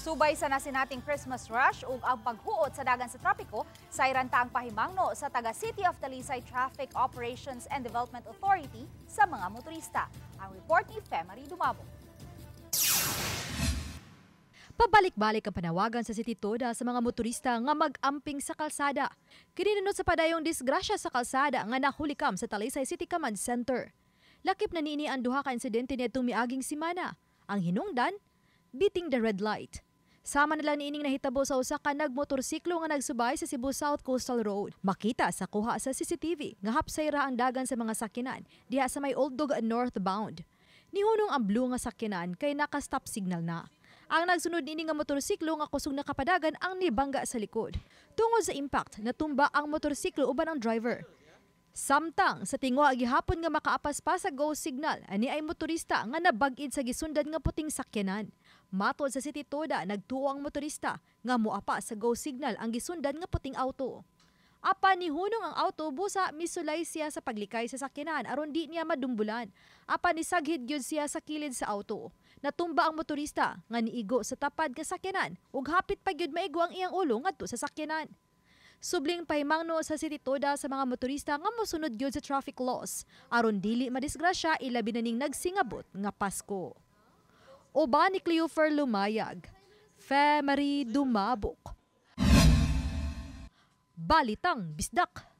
Subay sa nasinating Christmas rush ug ang paghuot sa dagan sa trapiko sa iranta ang pahimangno sa taga City of Talisay Traffic Operations and Development Authority sa mga motorista. Ang report ni Femari Dumabo. Pabalik-balik ang panawagan sa City Toda sa mga motorista nga mag-amping sa kalsada. Kininunod sa padayong disgrasya sa kalsada nga nahulikam sa Talisay City Command Center. Lakip na niini ang duha ka insidente nitong miaging semana. Ang hinungdan, beating the red light. Sama nila niining nahitabo sa usa ka nagmotorsiklo nga nagsubay sa Cebu South Coastal Road. Makita sa kuha sa CCTV nga hapsay ra ang dagan sa mga sakyanan diha sa may Oldog northbound. Nihunong ang blue nga sakyanan kay naka-stop signal na. Ang nagsunod ini nga motorsiklo nga kusog nakapadagan ang nibangga sa likod. Tungod sa impact, natumba ang motorsiklo uban ang driver. Samtang sa tingwa gihapon nga makaapas pa sa go signal, ani ay motorista nga nabag-id sa gisundan nga puting sakyanan. Matod sa City Toda, nagtuo ang motorista nga moapa sa go signal ang gisundan nga puting auto. Apa ni hunong ang auto busa misulay siya sa paglikay sa sakyanan aron di niya madumbulan. Apa ni saghid gyud siya sa kilid sa auto. Natumba ang motorista nga niigo sa tapad nga sakyanan ug hapit pa gyud maigo ang iyang ulo ngadto sa sakyanan. Subling pahimangno sa City Toda sa mga motorista nga mosunod gyud sa traffic laws aron dili madisgrasya ilabi na ning nagsingabot nga Pasko. Oba ni Cleofer Lumayag, Femari Dumabok. Balitang Bisdak.